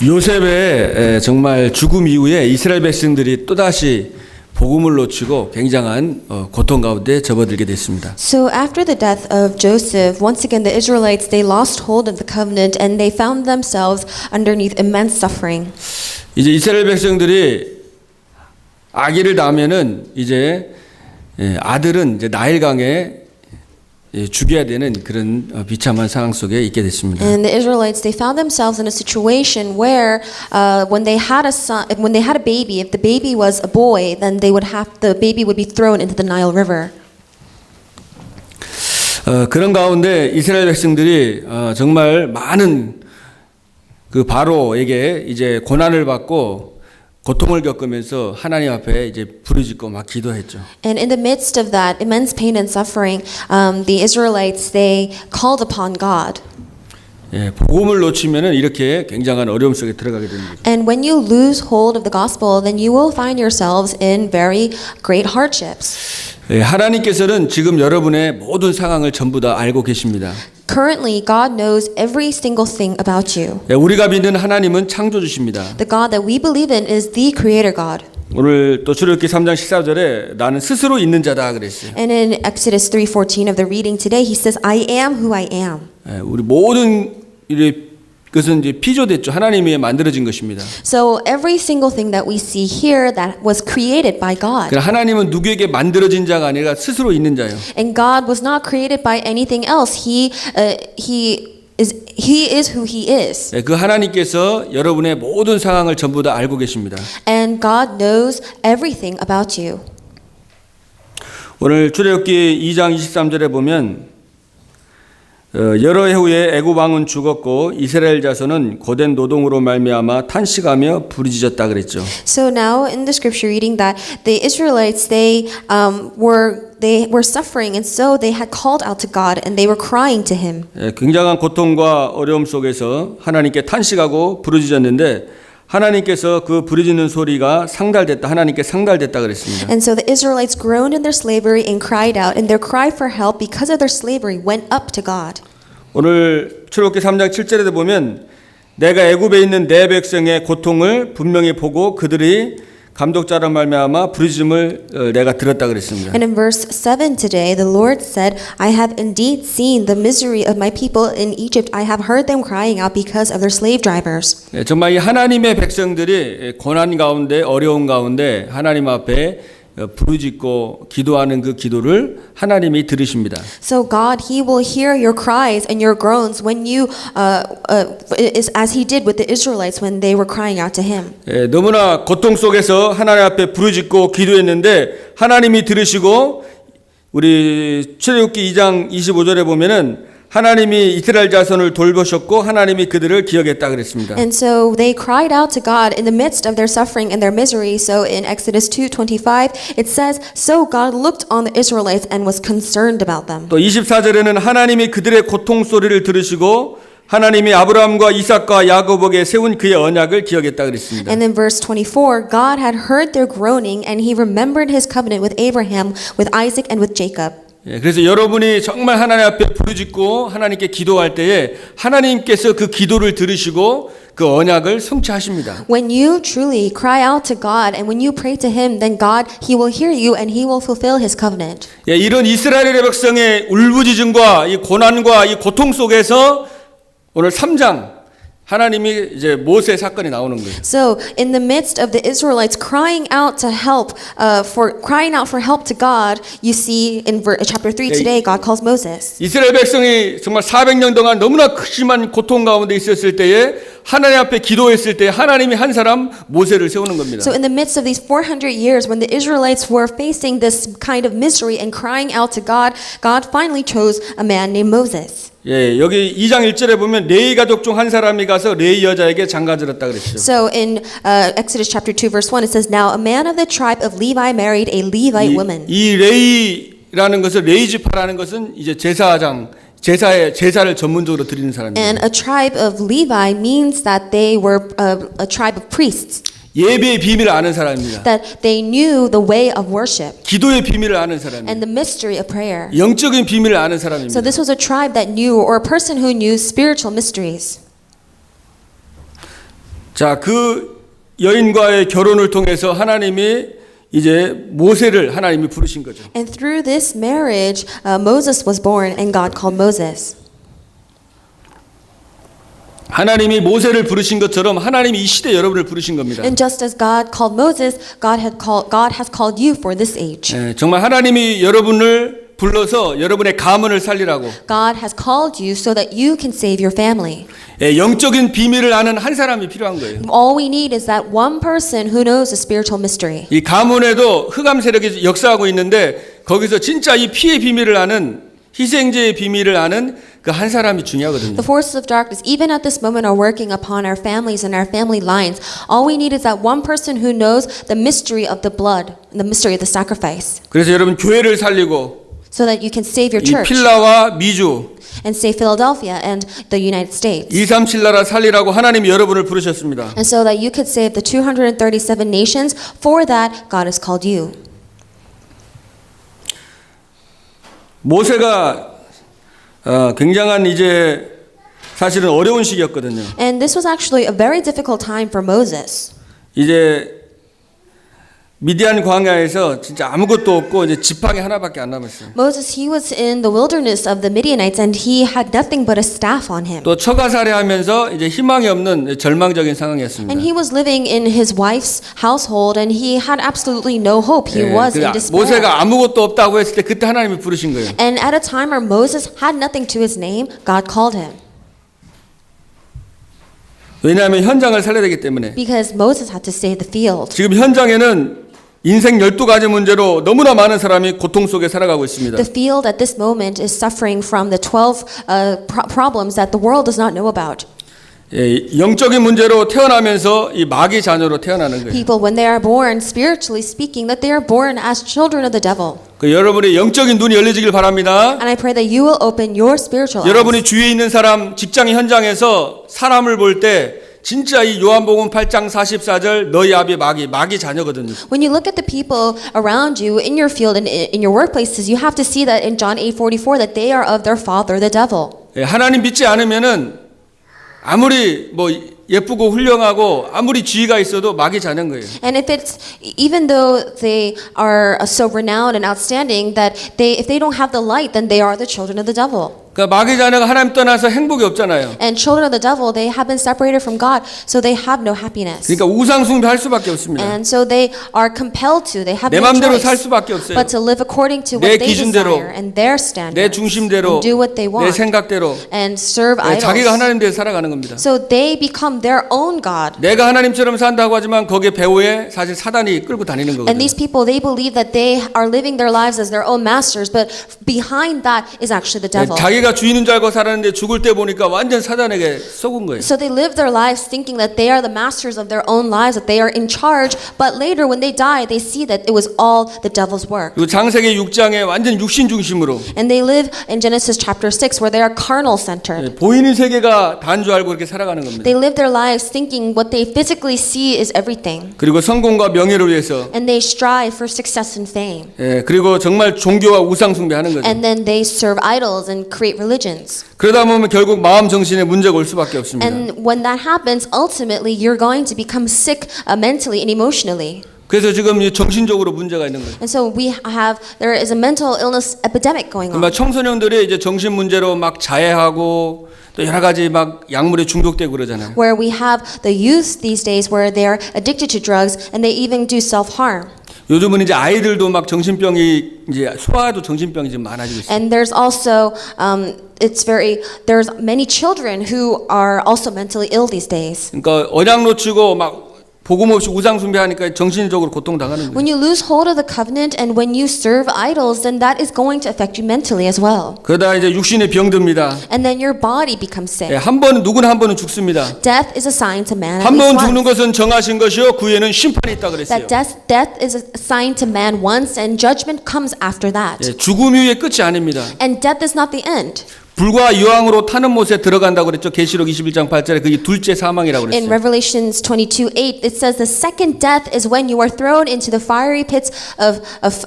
요셉의 정말 죽음 이후에 이스라엘 백성들이 또다시 복음을 놓치고 굉장한 고통 가운데 접어들게 됐습니다. So after the death of Joseph, once again the Israelites, they lost hold of the covenant and they found themselves underneath immense suffering. 이제 이스라엘 백성들이 아기를 낳으면은 이제 아들은 이제 나일강에 죽여야 되는 그런 비참한 상황 속에 있게 됐습니다. And the Israelites, they found themselves in a situation where, when they had a baby, if the baby was a boy, then the baby would be thrown into the Nile River. 그런 가운데 이스라엘 백성들이 정말 많은 그 바로에게 이제 고난을 받고 고통을 겪으면서 하나님 앞에 이제 부르짖고 막 기도했죠. And in the midst of that immense pain and suffering, the Israelites, they called upon God. 복음을 놓치면은 이렇게 굉장한 어려움 속에 들어가게 됩니다. And when you lose hold of the gospel, then you will find yourselves in very great hardships. 하나님께서는 지금 여러분의 모든 상황을 전부 다 알고 계십니다. Currently, God knows every single thing about you. 우리가 믿는 하나님은 창조주십니다. The God that we believe in is the Creator God. 오늘 또 출애굽기 3장 14절에 나는 스스로 있는 자다 그랬어요. And in Exodus 3:14 of the reading today, He says, "I am who I am." 우리 모든 것은 이제 피조됐죠. 하나님이 만들어진 것입니다. So every single thing that we see here that was created by God. 하나님은 누구에게 만들어진 자가 아니라 스스로 있는 자예요. And God was not created by anything else. He is who He is. 그 하나님께서 여러분의 모든 상황을 전부 다 알고 계십니다. And God knows everything about you. 오늘 출애굽기 2장 23절에 보면 여러 해 후에 애굽 왕은 죽었고 이스라엘 자손은 고된 노동으로 말미암아 탄식하며 부르짖었다 그랬죠. So now in the scripture reading that the Israelites they were suffering and so they had called out to God and they were crying to Him. 굉장한 고통과 어려움 속에서 하나님께 탄식하고 부르짖었는데 하나님께서 그 부르짖는 소리가 상달됐다. 하나님께 상달됐다 그랬습니다. And so the Israelites groaned in their slavery and cried out, and their cry for help because of their slavery went up to God. 오늘 출애굽기 3장 7절에도 보면 내가 애굽에 있는 내 백성의 고통을 분명히 보고 그들이 감독자로 말미암아 부르짖음을 내가 들었다 그랬습니다. And in verse 7 today, the Lord said, I have indeed seen the misery of my people in Egypt. I have heard them crying out because of their slave drivers. 정말 이 하나님의 백성들이 고난 가운데 어려움 가운데 하나님 앞에 부르짖고 기도하는 그 기도를 하나님이 들으십니다. So God, He will hear your cries and your groans when you, as He did with the Israelites when they were crying out to Him. 너무나 고통 속에서 하나님 앞에 부르짖고 기도했는데 하나님이 들으시고 우리 출애굽기 2장 25절에 보면은 하나님이 이스라엘 자손을 돌보셨고 하나님이 그들을 기억했다 그랬습니다. And so they cried out to God in the midst of their suffering and their misery. So in Exodus 2:25 it says, so God looked on the Israelites and was concerned about them. 또 24절에는 하나님이 그들의 고통 소리를 들으시고 하나님이 아브라함과 이삭과 야고보에게 세운 그의 언약을 기억했다 그랬습니다. And in verse 24, God had heard their groaning and He remembered His covenant with Abraham, with Isaac and with Jacob. 그래서 여러분이 정말 하나님 앞에 부르짖고 하나님께 기도할 때에 하나님께서 그 기도를 들으시고 그 언약을 성취하십니다. When you truly cry out to God and when you pray to Him, then God, He will hear you and He will fulfill His covenant. 이런 이스라엘의 백성의 울부짖음과 이 고난과 이 고통 속에서 오늘 3장 하나님이 이제 모세 사건이 나오는 거예요. So in the midst of the Israelites crying out for help to God, you see in chapter 3 today, God calls Moses. 이스라엘 백성이 정말 400년 동안 너무나 심한 고통 가운데 있었을 때에 하나님 앞에 기도했을 때 하나님이 한 사람 모세를 세우는 겁니다. So in the midst of these 400 years, when the Israelites were facing this kind of misery and crying out to God, God finally chose a man named Moses. 여기 2장 1절에 보면 레위 가족 중 한 사람이 가서 레위 여자에게 장가들었다 그랬죠. So in Exodus chapter 2 verse 1 it says, now a man of the tribe of Levi married a Levite woman. 이 레위라는 것을 레위지파라는 것은 이제 제사를 전문적으로 드리는 사람입니다. And a tribe of Levi means that they were a tribe of priests. 예배의 비밀을 아는 사람입니다. That they knew the way of worship 기도의 비밀을 아는 사람입니다. and the mystery of prayer. 영적인 비밀을 아는 사람입니다. So this was a tribe that knew, or a person who knew spiritual mysteries. 자, 그 여인과의 결혼을 통해서 하나님이 이제 모세를 하나님이 부르신 거죠. And through this marriage, Moses was born and God called Moses. 하나님이 모세를 부르신 것처럼 하나님이 이 시대 여러분을 부르신 겁니다. And just as God called Moses, God has called you for this age. 예, 정말 하나님이 여러분을 불러서 여러분의 가문을 살리라고. God has called you so that you can save your family. 예, 영적인 비밀을 아는 한 사람이 필요한 거예요. All we need is that one person who knows the spiritual mystery. 이 가문에도 흑암 세력이 역사하고 있는데 거기서 진짜 이 피의 비밀을 아는 희생제의 비밀을 아는 그 한 사람이 중요하거든요. The forces of darkness, even at this moment, are working upon our families and our family lines. All we need is that one person who knows the mystery of the blood and the mystery of the sacrifice, 그래서 여러분 교회를 살리고 so that you can save your 이 church 필라와 미주 and save Philadelphia and the United States. 237 나라 살리라고 하나님이 여러분을 부르셨습니다. And so that you could save the 237 nations. For that, God has called you. 모세가 굉장한 이제 사실은 어려운 시기였거든요. And this was actually a very difficult time for Moses. 이제 미디안 광야에서 진짜 아무것도 없고 이제 지팡이 하나밖에 안 남았어요. Moses, he was in the wilderness of the Midianites and he had nothing but a staff on him. 또 처가살이하면서 이제 희망이 없는 절망적인 상황이었습니다. And he was living in his wife's household and he had absolutely no hope. He was in despair. 모세가 아무것도 없다고 했을 때 그때 하나님이 부르신 거예요. And at a time where Moses had nothing to his name, God called him. 왜냐하면 현장을 살려야 되기 때문에. Because Moses had to save the field. 지금 현장에는 인생 12가지 문제로 너무나 많은 사람이 고통 속에 살아가고 있습니다. The field at this moment is suffering from the 12 problems that the world does not know about. 예, 영적인 문제로 태어나면서 이 마귀 자녀로 태어나는 거예요. People, when they are born, spiritually speaking, that they are born as children of the devil. 그 여러분의 영적인 눈이 열려지길 바랍니다. And I pray that you will open your spiritual eyes. 여러분이 주위에 있는 사람, 직장 현장에서 사람을 볼 때 진짜 이 요한복음 8장 44절 너희 아비 마귀 자녀거든요. When you look at the people around you in your field and in your workplaces, you have to see that in John 8:44 that they are of their father, the devil. 예, 하나님 믿지 않으면은 아무리 뭐 예쁘고 훌륭하고 아무리 지위가 있어도 마귀 자녀인 거예요. And if it's even though they are so renowned and outstanding that if they don't have the light, then they are the children of the devil. 그러니까 마귀 자녀가 하나님 떠나서 행복이 없잖아요. And children of the devil, they have been separated from God, so they have no happiness. 그러니까 우상 숭배할 수밖에 없습니다. And so they are compelled to, they have 내 no 맘대로 choice 살 수밖에 없어요. but to live according to 내 what they 기준대로, desire and their 내 standards 중심대로, and do what they 내 want 생각대로 and serve 자기가 idols. 하나님 대해 살아가는 겁니다. So they become their own God. 내가 하나님처럼 산다고 하지만 거기에 배후에 사실 사단이 끌고 다니는 And 거거든요. these people, they believe that they are living their lives as their own masters, but behind that is actually the devil. 자기가 주인인 줄 알고 살았는데 죽을 때 보니까 완전 사단에게 속은 거예요. So they live their lives thinking that they are the masters of their own lives, that they are in charge, but later when they die, they see that it was all the devil's work. 그리고 창세기 6장에 완전 육신 중심으로 And they live in Genesis chapter 6 where they are carnal centered. 보이는 세계가 다인 줄 알고 그렇게 살아가는 겁니다. They live their lives thinking what they physically see is everything. 그리고 성공과 명예를 위해서 And they strive for success and fame. 그리고 정말 종교와 우상 숭배하는 거죠. And then they serve idols and create religions. 그러다 보면 결국 마음 정신에 문제가 올 수밖에 없습니다. And when that happens, ultimately you're going to become sick mentally and emotionally. 그래서 지금 정신적으로 문제가 있는 거예요. And so there is a mental illness epidemic going on. 청소년들이 이제 정신 문제로 막 자해하고 또 여러 가지 막 약물에 중독되고 그러잖아요. Where we have the youth these days where they're addicted to drugs and they even do self-harm. 요즘은 이제 아이들도 막 정신병이 이제 소아도 정신병이 좀 많아지고 있어요. And there's also there's many children who are also mentally ill these days. 그러니까 언약 놓치고 막 복음 없이 우상 숭배하니까 정신적으로 고통당하는 거예요. When you lose hold of the covenant and when you serve idols, then that is going to affect you mentally as well. 그러다 이제 육신에 병듭니다. And then your body becomes sick. 한 번은 누구나 한 번은 죽습니다. Death is assigned to man. 한 번 죽는 것은 정하신 것이요 그 후에는 심판이 있다 그랬어요. That death is assigned to man once, and judgment comes after that. 죽음 이후에 끝이 아닙니다. And death is not the end. 불과 여왕으로 타는 못에 들어간다고 그랬죠. 계시록 21장 8절에 그게 둘째 사망이라고 In 그랬어요. Revelations 22:8, it says the second death is when you are thrown into the fiery pits of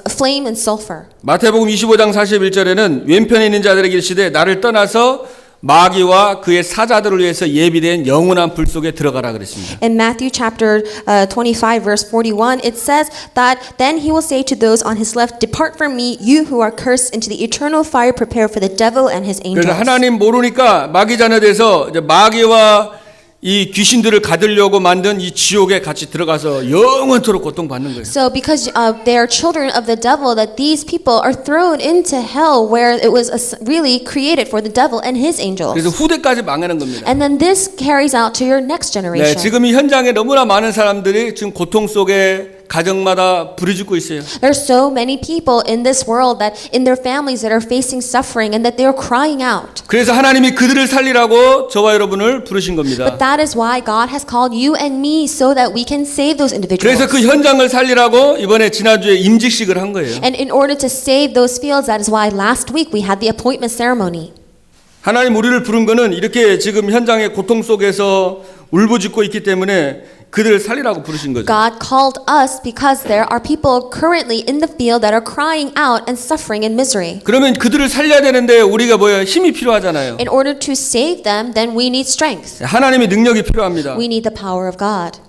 flame and sulfur. 마태복음 25장 41절에는 왼편에 있는 자들에게 이르시되 나를 떠나서 마귀와 그의 사자들을 위해서 예비된 영원한 불 속에 들어가라 그랬습니다. In Matthew chapter 25 verse 41, it says that then he will say to those on his left, "Depart from me, you who are cursed, into the eternal fire prepared for the devil and his angels." 그래서 하나님 모르니까 마귀 자녀돼서 이제 마귀와 이 귀신들을 가두려고 만든 이 지옥에 같이 들어가서 영원토록 고통받는 거예요. So because they are children of the devil, that these people are thrown into hell where it was really created for the devil and his angels. 그래서 후대까지 망하는 겁니다. And then this carries out to your next 네, generation. 지금 이 현장에 너무나 많은 사람들이 지금 고통 속에 가정마다 부르짖고 있어요. There's so many people in this world that in their families that are facing suffering and that they are crying out. 그래서 하나님이 그들을 살리라고 저와 여러분을 부르신 겁니다. But that is why God has called you and me so that we can save those individuals. 그래서 그 현장을 살리라고 이번에 지난주에 임직식을 한 거예요. And in order to save those fields, that is why last week we had the appointment ceremony. 하나님 우리를 부른 거는 이렇게 지금 현장의 고통 속에서 울부짖고 있기 때문에 그들을 살리라고 부르신 거죠. God called us because there are people currently in the field that are crying out and suffering in misery. 그러면 그들을 살려야 되는데 우리가 뭐예요? 힘이 필요하잖아요. In order to save them, then we need strength. 하나님의 능력이 필요합니다. We need the power of God.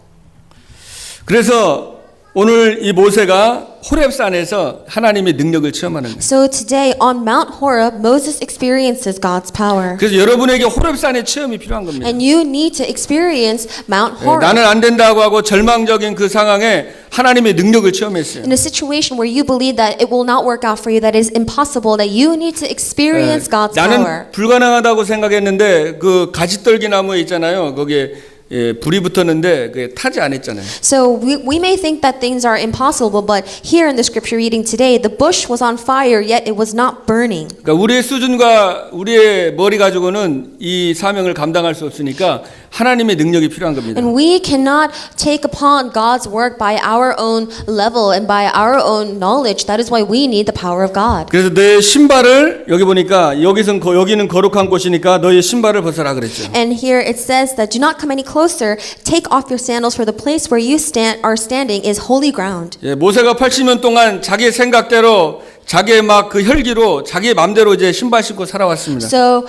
그래서 오늘 이 모세가 호렙산에서 하나님의 능력을 체험하는 거예요. So today on Mount Horeb, Moses experiences God's power. 그래서 여러분에게 호렙산의 체험이 필요한 겁니다. And you need to experience Mount 네, Horeb. 나는 안 된다고 하고 절망적인 그 상황에 하나님의 능력을 체험했어요. In a situation where you believe that it will not work out for you, that is impossible, that you need to experience God's 나는 power. 불가능하다고 생각했는데 그 가지떨기 나무에 있잖아요. 거기에 불이 붙었는데 그게 타지 않았잖아요. So we may think that things are impossible, but here in the scripture reading today, the bush was on fire, yet it was not burning. 그러니까 우리의 수준과 우리의 머리 가지고는 이 사명을 감당할 수 없으니까 하나님의 능력이 필요한 겁니다. And we cannot take upon God's work by our own level and by our own knowledge. That is why we need the power of God. 그래서 내 신발을 여기 보니까 여기는 거룩한 곳이니까 너의 신발을 벗어라 그랬죠. And here it says that do not come any closer. Take off your sandals, for the place where you are standing is holy ground. 예, 모세가 80년 동안 자기의 생각대로 자기의 막 그 혈기로 자기의 마음대로 이제 신발 신고 살아왔습니다. So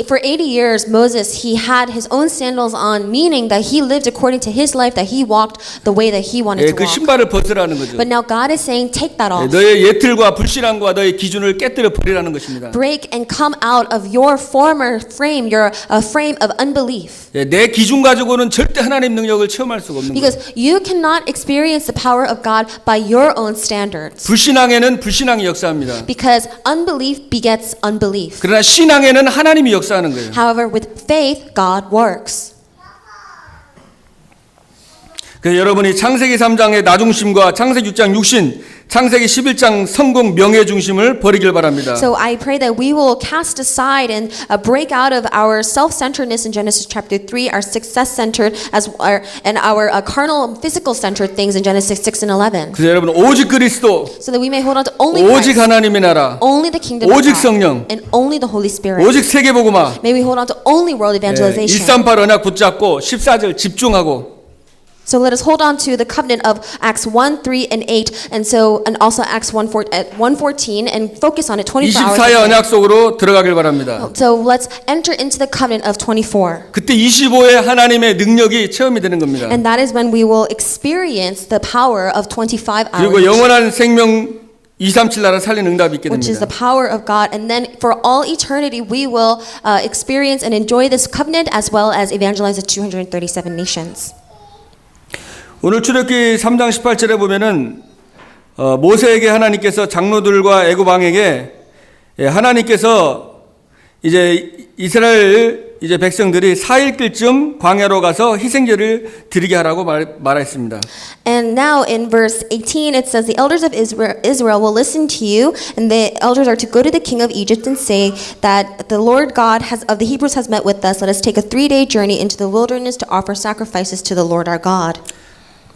for 80 years, Moses, he had his own sandals on, meaning that he lived according to his life, that he walked the way that he wanted 예, to 그 walk. 신발을 벗으라는 거죠. But now God is saying, take that 예, off. 너의 예틀과 불신앙과 너의 기준을 깨뜨려 버리라는 것입니다. Break and come out of your former frame, your frame of unbelief. 예, 내 기준 가지고는 절대 하나님 능력을 체험할 수가 없는 거예요. Because you cannot experience the power of God by your own standards. 불신앙에는 불신앙이 역사합니다. Because unbelief begets unbelief. 그러나 신앙에는 하나님이 역사하는 거예요. However, with faith, God works. 그래서 여러분이 창세기 3장의 나중심과 창세기 6장 육신, 창세기 11장 성공 명예 중심을 버리길 바랍니다. So I pray that we will cast aside and break out of our self-centeredness in Genesis chapter 3, our success-centered and our carnal, physical-centered things in Genesis 6 and 11. 그래서 여러분 오직 그리스도, So that we may hold on to only 오직 Christ, 하나님의 나라, only the kingdom of 오직 God, 성령, and only the Holy Spirit. 오직 세계복음화, May we hold on to only world evangelization. 138 언약 붙잡고 14절 집중하고 So let us hold on to the covenant of Acts 1, 3, and 8, and also Acts 1:14, and focus on it 24 hours. 24의 a day. 언약 속으로 들어가길 바랍니다. So let's enter into the covenant of 24. 그때 25의 하나님의 능력이 체험이 되는 겁니다. And that is when we will experience the power of 25 그리고 hours, 영원한 생명 237 나라 살린 응답이 있게 which is the 됩니다. power of God. And then for all eternity, we will experience and enjoy this covenant as well as evangelize the 237 nations. 오늘 출애굽기 3장 18절에 보면은 모세에게 하나님께서 장로들과 애굽 왕에게 하나님께서 이제 이스라엘 이제 백성들이 4일길쯤 광야로 가서 희생제를 드리게 하라고 말했습니다. And now in verse 18 it says the elders of Israel will listen to you, and the elders are to go to the king of Egypt and say that the Lord God of the Hebrews has met with us. Let us take a 3-day journey into the wilderness to offer sacrifices to the Lord our God.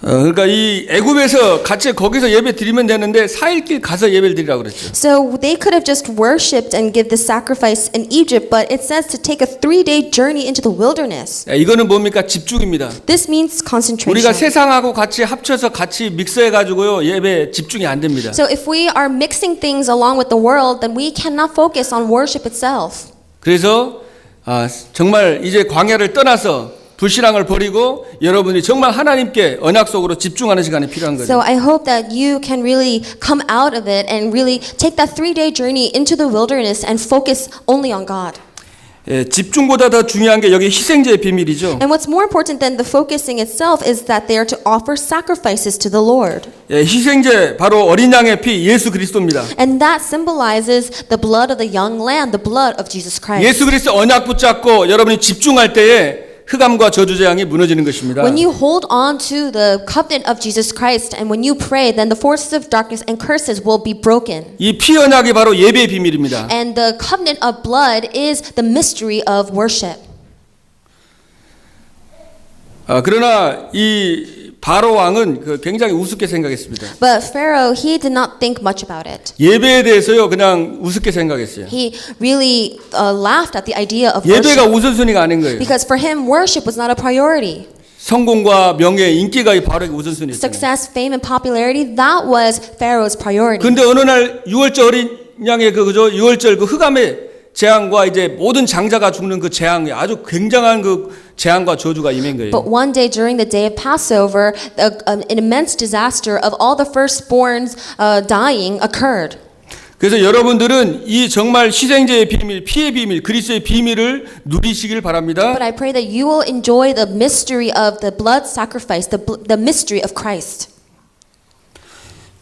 그러니까 이 애굽에서 같이 거기서 예배 드리면 되는데 4일길 가서 예배를 드리라고 그랬죠. So they could have just worshipped and give the sacrifice in Egypt, but it says to take a 3-day journey into the wilderness. 이거는 뭡니까? 집중입니다. This means concentration. 우리가 세상하고 같이 합쳐서 같이 믹스해 가지고요 예배 집중이 안 됩니다. So if we are mixing things along with the world, then we cannot focus on worship itself. 그래서 정말 이제 광야를 떠나서 불신앙을 버리고 여러분이 정말 하나님께 언약 속으로 집중하는 시간이 필요한 거죠. So I hope that you can really come out of it and really take that 3-day journey into the wilderness and focus only on God. 예, 집중보다 더 중요한 게 여기 희생제의 비밀이죠. And what's more important than the focusing itself is that they are to offer sacrifices to the Lord. 예, 희생제 바로 어린 양의 피 예수 그리스도입니다. And that symbolizes the blood of the young lamb, the blood of Jesus Christ. 예수 그리스도 언약 붙잡고 여러분이 집중할 때에 흑암과 저주 재앙이 무너지는 것입니다. When you hold on to the covenant of Jesus Christ and when you pray, then the forces of darkness and curses will be broken. 이 피 언약이 바로 예배의 비밀입니다. And the covenant of blood is the mystery of worship. 그러나 이 바로 왕은 굉장히 우습게 생각했습니다. But Pharaoh, he did not think much about it. 예배에 대해서요 그냥 우습게 생각했어요. He really laughed at the idea of 예배가 worship 우선순위가 아닌 거예요. because for him worship was not a priority. 성공과 명예, 인기가 이 바로 우선순위였어요. Success, fame, and popularity, that was Pharaoh's priority. 근데 어느 날 유월절 어린 양의 그죠 유월절 그 흑암의 재앙과 이제 모든 장자가 죽는 그 재앙이 아주 굉장한 그 재앙과 저주가 임한 거예요. But one day during the day of Passover, an immense disaster of all the firstborns dying occurred. 그래서 여러분들은 이 정말 희생제의 비밀, 피의 비밀, 그리스도의 비밀을 누리시길 바랍니다. But I pray that you will enjoy the mystery of the blood sacrifice, the mystery of Christ.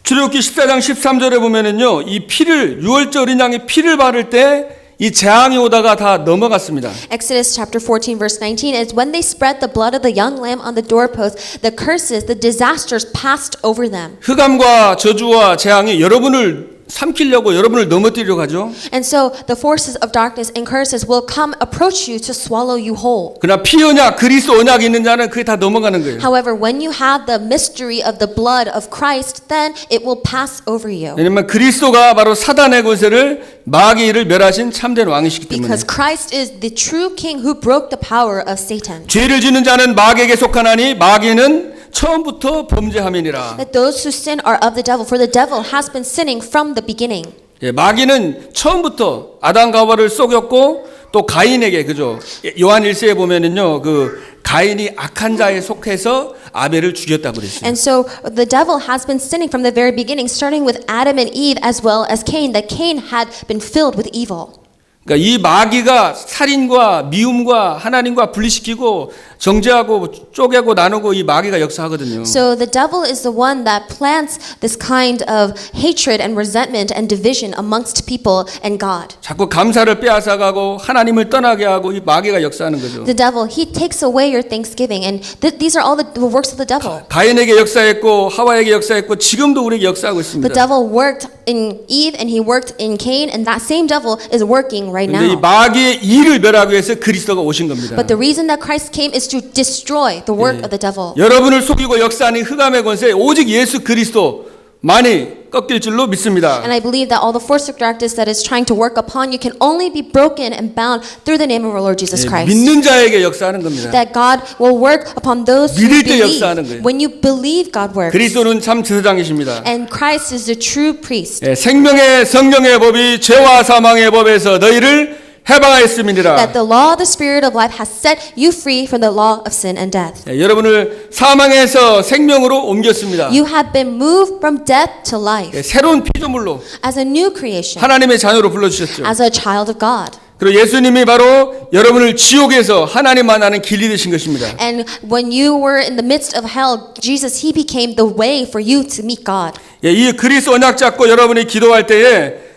출애굽기 14장 13절에 보면은요, 이 피를 유월절 어린 양의 피를 바를 때 이 재앙이 오다가 다 넘어갔습니다. Exodus chapter 14 verse 19 is when they spread the blood of the young lamb on the doorpost, the curses, the disasters passed over them. 흑암과 저주와 재앙이 여러분을 삼키려고 여러분을 넘어뜨리려고 하죠. And so the forces of darkness and curses will come approach you to swallow you whole. 그러나 피 언약, 그리스도 언약이 있는 자는 그게 다 넘어가는 거예요. However, when you have the mystery of the blood of Christ, then it will pass over you. 왜냐면 그리스도가 바로 사단의 권세를 마귀를 멸하신 참된 왕이시기 때문에. Because Christ is the true king who broke the power of Satan. 죄를 짓는 자는 마귀에게 속하나니 마귀는 처음부터 범죄함이니라. That those who sin are of the devil, for the devil has been sinning from the beginning. 예, 마귀는 처음부터 아담과 하와를 속였고 또 가인에게 그죠. 요한 1세에 보면은요. 그 가인이 악한 자에 속해서 아벨을 죽였다고 그랬어요. And so the devil has been sinning from the very beginning, starting with Adam and Eve as well as Cain, that Cain had been filled with evil. 그러니까 이 마귀가 살인과 미움과 하나님과 분리시키고 정죄하고 쪼개고 나누고 이 마귀가 역사하거든요. So the devil is the one that plants this kind of hatred and resentment and division amongst people and God. 자꾸 감사를 빼앗아가고 하나님을 떠나게 하고 이 마귀가 역사하는 거죠. The devil, he takes away your thanksgiving, and these are all the works of the devil. 가인에게 역사했고 하와에게 역사했고 지금도 우리에게 역사하고 있습니다. The devil worked in Eve and he worked in Cain, and that same devil is working right 근데 이 now. 마귀의 일을 멸하기 위해서 그리스도가 오신 겁니다. But the reason that Christ came is to destroy the work of the devil. 여러분을 속이고 역사하는 흑암의 권세 오직 예수 그리스도만이 꺾일 줄로 믿습니다. And I believe that all the force of darkness that is trying to work upon you can only be broken and bound through the name of our Lord Jesus Christ. 믿는 자에게 역사하는 겁니다. That God will work upon those who 믿을 때 believe. 역사하는 거예요. When you believe, God works. 그리스도는 참 제사장이십니다. And Christ is the true priest. 생명의 성령의 법이 죄와 사망의 법에서 너희를 해방하였음이니라. That the law of the Spirit of life has set you free from the law of sin and death. 여러분을 사망에서 생명으로 옮겼습니다. You have been moved from death to life 새로운 피조물로 as a new creation, 하나님의 자녀로 불러주셨죠. as a child of God. 그리고 예수님이 바로 여러분을 지옥에서 하나님 만나는 길이 되신 것입니다. And when you were in the midst of hell, Jesus, He became the way for you to meet God. 이 그리스도 언약 잡고 여러분이 기도할 때에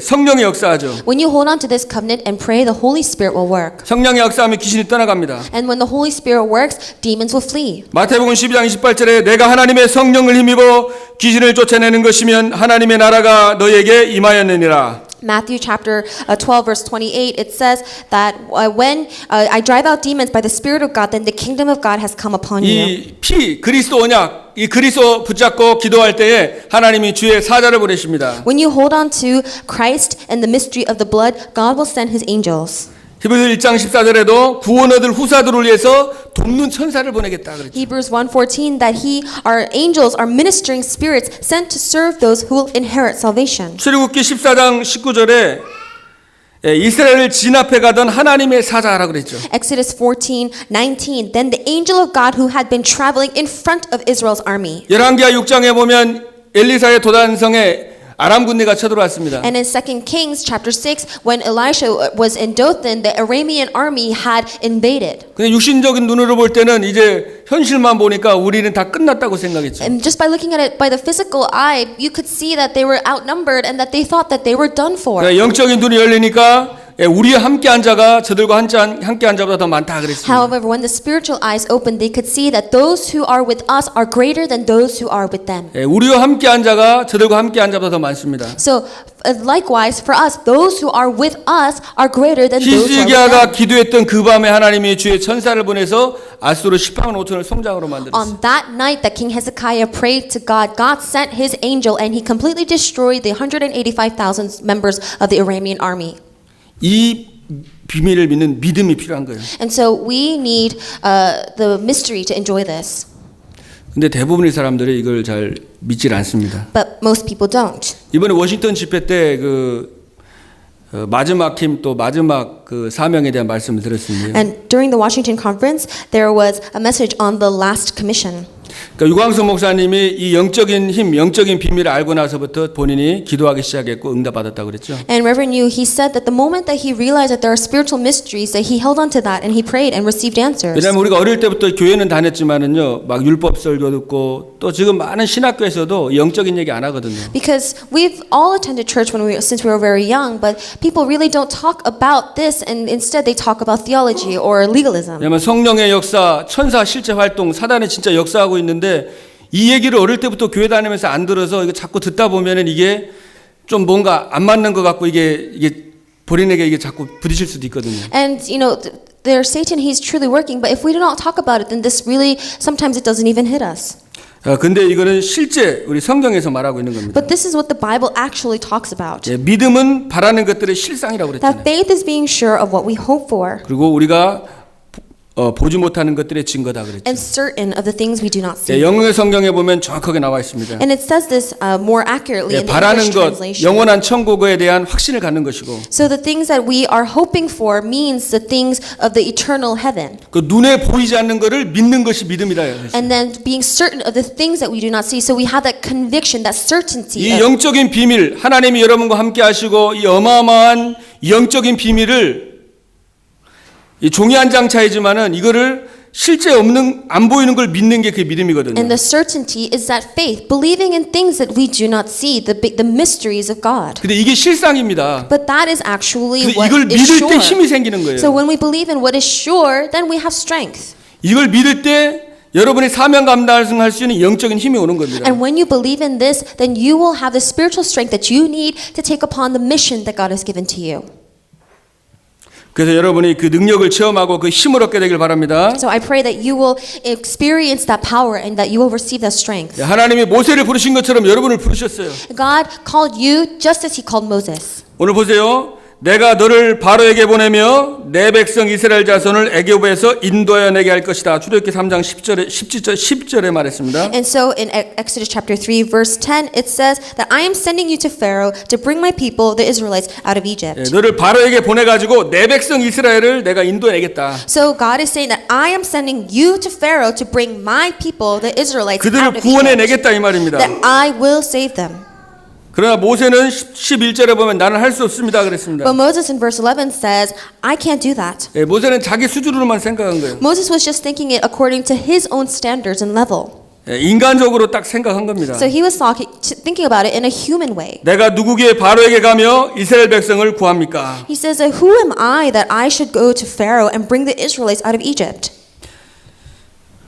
성령이 역사하죠. When you hold on to this covenant and pray, the Holy Spirit will work. 성령이 역사하면 귀신이 떠나갑니다. And when the Holy Spirit works, demons will flee. 마태복음 12장 28절에 내가 하나님의 성령을 힘입어 귀신을 쫓아내는 것이면 하나님의 나라가 너에게 임하였느니라. Matthew chapter 12 verse 28, it says that when I drive out demons by the Spirit of God, then the kingdom of God has come upon you. 이 피 그리스도 언약 이 그리스도 붙잡고 기도할 때에 하나님이 주의 사자를 보내십니다. When you hold on to Christ and the mystery of the blood, God will send His angels. 히브리서 1장 14절에도 구원 얻을 후사들을 위해서 돕는 천사를 보내겠다 그랬죠. Hebrews 1:14 that our angels are ministering spirits sent to serve those who will inherit salvation. 출애굽기 14장 19절에 이스라엘을 진압해 가던 하나님의 사자라고 그랬죠. Exodus 14:19. Then the angel of God who had been traveling in front of Israel's army. 열왕기하 6장에 보면 엘리사의 도단성에 아람 군대가 쳐들어왔습니다. And in 2 Kings chapter 6, when Elisha was in Dothan, the Aramean army had invaded. 근데 육신적인 눈으로 볼 때는 이제 현실만 보니까 우리는 다 끝났다고 생각했죠. And just by looking at it by the physical eye, you could see that they were outnumbered and that they thought that they were done for. 영적인 눈이 열리니까 우리와 함께한 자가 저들과 함께한 자보다 더 많다 그랬습니다. However, when the spiritual eyes opened, they could see that those who are with us are greater than those who are with them. 우리와 함께한 자가 저들과 함께한 자보다 더 많습니다. So, likewise, for us, those who are with us are greater than those who are with 히스기야가 them. 기도했던 그 밤에 하나님이 주의 천사를 보내서 아수르 10만 5천을 송장으로 만들었어요. On that night that King Hezekiah prayed to God, God sent his angel and he completely destroyed the 185,000 members of the Aramean army. 이 비밀을 믿는 믿음이 필요한 거예요. And so we need the mystery to enjoy this. 근데 대부분의 사람들이 이걸 잘 믿질 않습니다. But most people don't. 이번에 워싱턴 집회 때 마지막 힘 또 마지막 사명에 대한 말씀을 들었습니다. And during the Washington conference, there was a message on the last commission. 그러니까 유광수 목사님이 이 영적인 힘, 영적인 비밀을 알고 나서부터 본인이 기도하기 시작했고 응답받았다고 그랬죠. And Reverend Yu, he said that the moment that he realized that there are spiritual mysteries, that he held on to that and he prayed and received answers. 왜냐하면 우리가 어릴 때부터 교회는 다녔지만은요, 막 율법 설교 듣고 또 지금 많은 신학교에서도 영적인 얘기 안 하거든요. Because we've all attended church since we were very young, but people really don't talk about this, and instead they talk about theology or legalism. 왜냐하면 성령의 역사, 천사 실제 활동, 사단이 진짜 역사하고 있는데 이 얘기를 어릴 때부터 교회 다니면서 안 들어서 이거 자꾸 듣다 보면은 이게 좀 뭔가 안 맞는 것 같고 이게 본인에게 이게 자꾸 부딪힐 수도 있거든요. And you know, there's Satan, he's truly working, but if we do not talk about it, then this really sometimes it doesn't even hit us. 근데 이거는 실제 우리 성경에서 말하고 있는 겁니다. But this is what the Bible actually talks about. 믿음은 바라는 것들의 실상이라고 그랬잖아요. That faith is being sure of what we hope for. 그리고 우리가 보지 못하는 것들의 증거다 그랬죠. And certain of the things we do not see. 영어의 성경에 보면 정확하게 나와 있습니다. And it says this more accurately in the 바라는 English 것, translation. 영원한 천국에 대한 확신을 갖는 것이고 So the things that we are hoping for means the things of the eternal heaven. 그 눈에 보이지 않는 것을 믿는 것이 믿음이다. And then being certain of the things that we do not see. So we have that conviction, that certainty. 이 영적인 비밀, 하나님이 여러분과 함께 하시고 이 어마어마한 영적인 비밀을 이 종이 한 장 차이지만은 이거를 실제 없는 안 보이는 걸 믿는 게 그 믿음이거든요. And the certainty is that faith, believing in things that we do not see, the mysteries of God. 근데 이게 실상입니다. But that is actually 근데 what 이걸 is 믿을 때 sure. 힘이 생기는 거예요. So when we believe in what is sure, then we have strength. 이걸 믿을 때 여러분의 사명 감당할 수 있는 영적인 힘이 오는 겁니다. And when you believe in this, then you will have the spiritual strength that you need to take upon the mission that God has given to you. 그래서 여러분이 그 능력을 체험하고 그 힘을 얻게 되길 바랍니다. So I pray that you will experience that power and that you will receive that strength. 하나님이 모세를 부르신 것처럼 여러분을 부르셨어요. God called you just as He called Moses. 오늘 보세요. 내가 너를 바로에게 보내며 내 백성 이스라엘 자손을 애굽에서 인도하여 내게 할 것이다. 출애굽기 3장 10절에 말했습니다. And so in Exodus chapter 3 verse 10 it says that I am sending you to Pharaoh to bring my people the Israelites out of Egypt. 너를 바로에게 보내 가지고 내 백성 이스라엘을 내가 인도해야겠다. So God is saying that I am sending you to Pharaoh to bring my people the Israelites 그들을 out of 구원해 Egypt. 내겠다 이 말입니다. That I will save them. 그러나 모세는 11절에 보면 나는 할 수 없습니다 그랬습니다. But Moses in verse 11 says, I can't do that. 모세는 자기 수준으로만 생각한 거예요. Moses was just thinking it according to his own standards and level. 인간적으로 딱 생각한 겁니다. So he was thinking about it in a human way. 내가 누구에게 바로에게 가며 이스라엘 백성을 구합니까? He says, who am I that I should go to Pharaoh and bring the Israelites out of Egypt?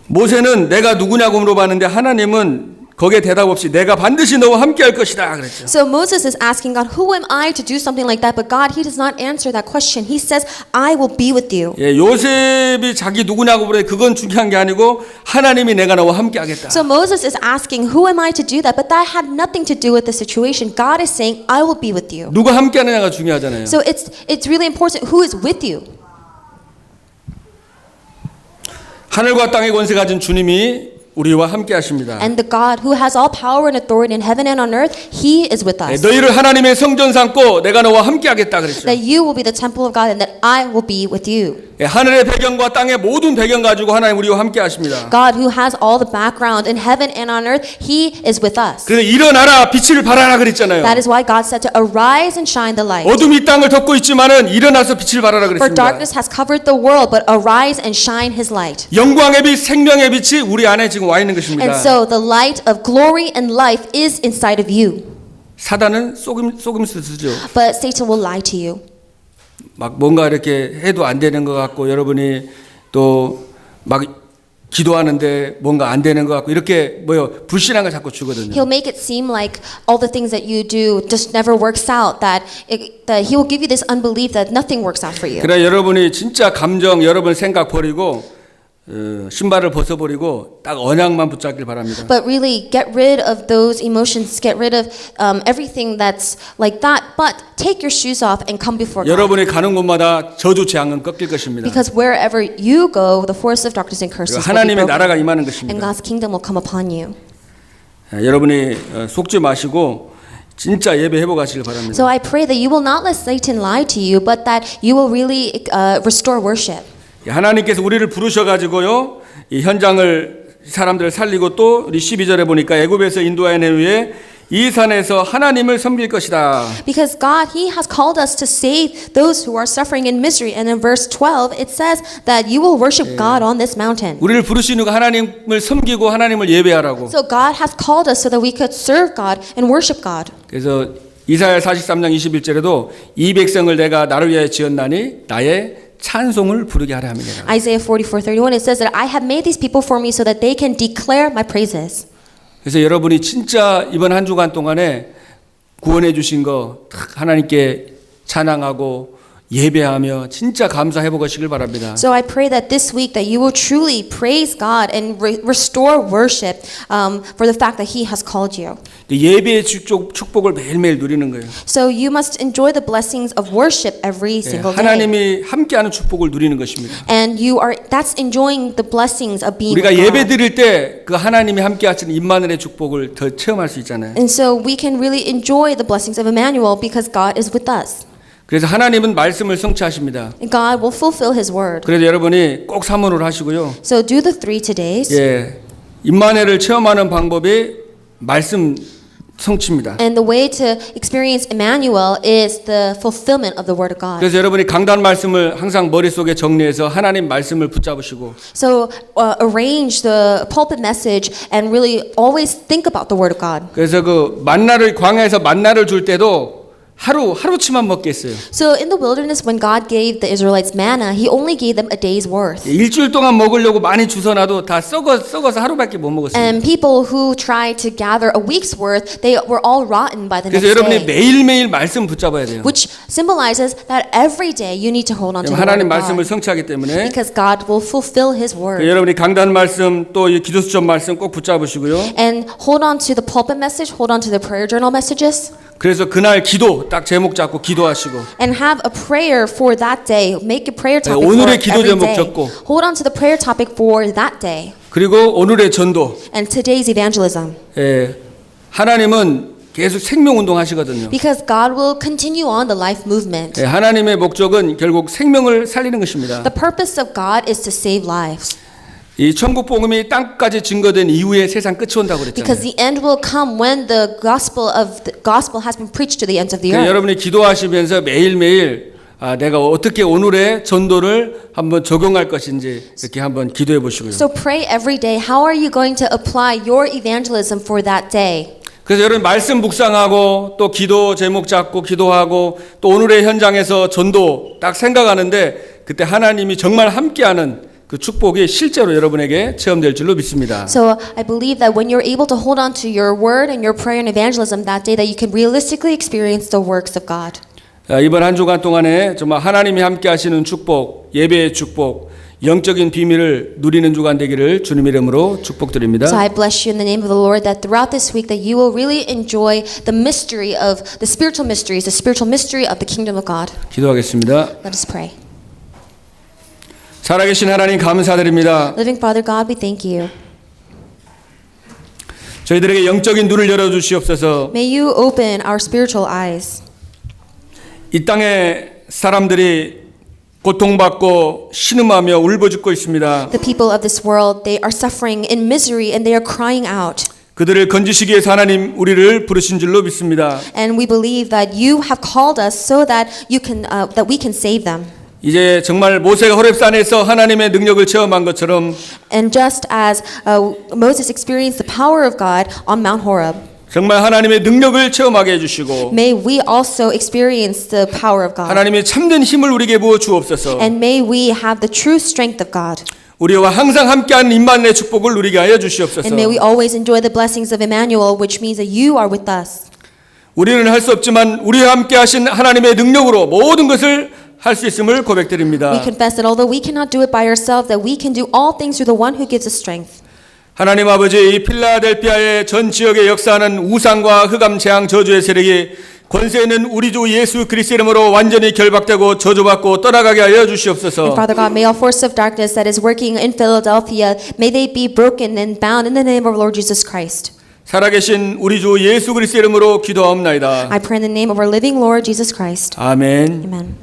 모세는 내가 누구냐고 물어봤는데 하나님은 거기에 대답 없이 내가 반드시 너와 함께 할 것이다 그랬죠. So Moses is asking God, who am I to do something like that? But God, he does not answer that question. He says, I will be with you. 요셉이 자기 누구냐고 물어 그건 중요한 게 아니고 하나님이 내가 너와 함께 하겠다. So Moses is asking, who am I to do that? But that had nothing to do with the situation. God is saying, I will be with you. 누가 함께 하느냐가 중요하잖아요. So it's really important who is with you. 하늘과 땅의 권세 가진 주님이 우리와 함께 하십니다. And the God who has all power and authority in heaven and on earth, He is with us. 너희를 하나님의 성전 삼고 내가 너와 함께 하겠다 그랬죠. That you will be the temple of God and that I will be with you. 하늘의 배경과 땅의 모든 배경 가지고 하나님 우리와 함께 하십니다. God who has all the background in heaven and on earth, He is with us. 그래서 일어나라 빛을 발하라 그랬잖아요. That is why God said to arise and shine the light. 어둠이 땅을 덮고 있지만은 일어나서 빛을 발하라 For 그랬습니다. darkness has covered the world, but arise and shine His light. 영광의 빛, 생명의 빛이 우리 안에 지금 와 있는 것입니다. And so the light of glory and life is inside of you. 사단은 속임수 쓰죠. But Satan will lie to you. 막 뭔가 이렇게 해도 안 되는 것 같고 여러분이 또 막 기도하는데 뭔가 안 되는 것 같고 이렇게 불신앙을 자꾸 주거든요. He'll make it seem like all the things that you do just never works out. That He will give you this unbelief that nothing works out for you. 그래 여러분이 진짜 감정, 여러분 생각 버리고 신발을 벗어버리고 딱 언약만 붙잡길 바랍니다. But really, get rid of those emotions. Get rid of everything that's like that. But take your shoes off and come before God. 여러분이 가는 곳마다 저주 재앙은 꺾일 것입니다. Because wherever you go, the force of darkness and curses will be 하나님의 broken. 나라가 임하는 And 것입니다. God's kingdom will come upon you. 여러분이 속지 마시고 진짜 예배 회복하시길 바랍니다. So I pray that you will not let Satan lie to you, but that you will really restore worship. 하나님께서 우리를 부르셔가지고요 이 현장을 사람들을 살리고 또 우리 12절에 보니까 애굽에서 인도하여 낸 후에 이 산에서 하나님을 섬길 것이다. Because God, He has called us to save those who are suffering in misery. And in verse 12, it says that you will worship God on this mountain. 우리를 부르신 이유가 하나님을 섬기고 하나님을 예배하라고. So God has called us so that we could serve God and worship God. 그래서 이사야 43장 21절에도 이 백성을 내가 나를 위하여 지었나니 나의 찬송을 부르게 하려 함이니라. Isaiah 44:31, it says that I have made these people for me so that they can declare my praises. 그래서 여러분이 진짜 이번 한 주간 동안에 구원해 주신 거 하나님께 찬양하고 예배하며 진짜 감사 회복하시길 바랍니다. So I pray that this week that you will truly praise God and restore worship for the fact that He has called you. 예배의 축복을 매일매일 누리는 거예요. So you must enjoy the blessings of worship every single day. 하나님이 함께하는 축복을 누리는 것입니다. And that's enjoying the blessings of being 우리가 with 예배 God. 드릴 때 그 하나님이 함께하시는 임마누엘의 축복을 더 체험할 수 있잖아요. And so we can really enjoy the blessings of Emmanuel because God is with us. 그래서 하나님은 말씀을 성취하십니다. And God will fulfill His word. 그래서 여러분이 꼭 사모를 하시고요. So do the 3 todays. 임마누엘을 체험하는 방법이 말씀 성취입니다. And the way to experience Emmanuel is the fulfillment of the word of God. 그래서 여러분이 강단 말씀을 항상 머릿속에 정리해서 하나님 말씀을 붙잡으시고 So arrange the pulpit message and really always think about the word of God. 그래서 그 만나를 광야에서 만나를 줄 때도 하루치만 먹게 했어요. So in the wilderness when God gave the Israelites manna, He only gave them a day's worth. 일주일 동안 먹으려고 많이 주워놔도 다 썩어서 하루밖에 못 먹었어요. And people who tried to gather a week's worth, they were all rotten by the 그래서 next 여러분이 day. 매일매일 말씀 붙잡아야 돼요. Which symbolizes that every day you need to hold on to the word 하나님 of 말씀을 God. 성취하기 때문에 Because God will fulfill His word. 여러분이 강단 말씀 또 기도 수첩 말씀 꼭 붙잡으시고요. And hold on to the pulpit message, hold on to the prayer journal messages. 그래서 그날 기도 딱 제목 잡고 기도하시고 And have a prayer for that day. Make a prayer topic for 오늘의 기도 every 제목 day. 적고. Hold on to the prayer topic for that day. 그리고 오늘의 전도. And today's evangelism. 하나님은 계속 생명운동 하시거든요. Because God will continue on the life movement. 하나님의 목적은 결국 생명을 살리는 것입니다. The purpose of God is to save lives. 이 천국 복음이 땅까지 증거된 이후에 세상 끝이 온다고 Because 그랬잖아요. the end will come when the gospel has been preached to the ends of the earth. 여러분이 기도하시면서 매일매일 내가 어떻게 오늘의 전도를 한번 적용할 것인지 이렇게 한번 기도해 보시고요. So pray every day. How are you going to apply your evangelism for that day? 그래서 여러분 말씀 묵상하고 또 기도 제목 잡고 기도하고 또 오늘의 현장에서 전도 딱 생각하는데 그때 하나님이 정말 함께하는 그 축복이 실제로 여러분에게 체험될 줄로 믿습니다. So I believe that when you're able to hold on to your word and your prayer and evangelism that day, that you can realistically experience the works of God. 이번 한 주간 동안에 정말 하나님이 함께하시는 축복, 예배의 축복, 영적인 비밀을 누리는 주간 되기를 주님 이름으로 축복드립니다. So I bless you in the name of the Lord that throughout this week that you will really enjoy the mystery of the spiritual mysteries, the spiritual mystery of the kingdom of God. 기도하겠습니다. Let us pray. 살아계신 하나님 감사드립니다. Living Father God, we thank you. 저희들에게 영적인 눈을 열어주시옵소서. May you open our spiritual eyes. 이 땅에 사람들이 고통받고 신음하며 울부짖고 있습니다. The people of this world, they are suffering in misery and they are crying out. 그들을 건지시기 위해서 하나님 우리를 부르신 줄로 믿습니다. And we believe that you have called us so that that we can save them. 이제 정말 모세가 호렙산에서 하나님의 능력을 체험한 것처럼 And just as Moses experienced the power of God on Mount Horeb, 정말 하나님의 능력을 체험하게 해주시고 may we also experience the power of God. 하나님의 참된 힘을 우리에게 부어 주옵소서. And may we have the true strength of God. 우리와 항상 함께하는 임만의 축복을 누리게 하여 주시옵소서. And may we always enjoy the blessings of Emmanuel, which means that you are with us. 우리는 할 수 없지만 우리와 함께하신 하나님의 능력으로 모든 것을 할 수 있음을 고백드립니다. We confess that although we cannot do it by ourselves, that we can do all things through the one who gives us strength. 하나님 아버지, 이 필라델피아의 전 지역에 역사하는 우상과 흑암 재앙 저주의 세력이 권세 있는 우리 주 예수 그리스도 이름으로 완전히 결박되고 저주받고 떠나가게 하여 주시옵소서. And Father God, may all force of darkness that is working in Philadelphia, may they be broken and bound in the name of our Lord Jesus Christ. 살아계신 우리 주 예수 그리스도 이름으로 기도하옵나이다. I pray in the name of our living Lord Jesus Christ. 아멘. Amen.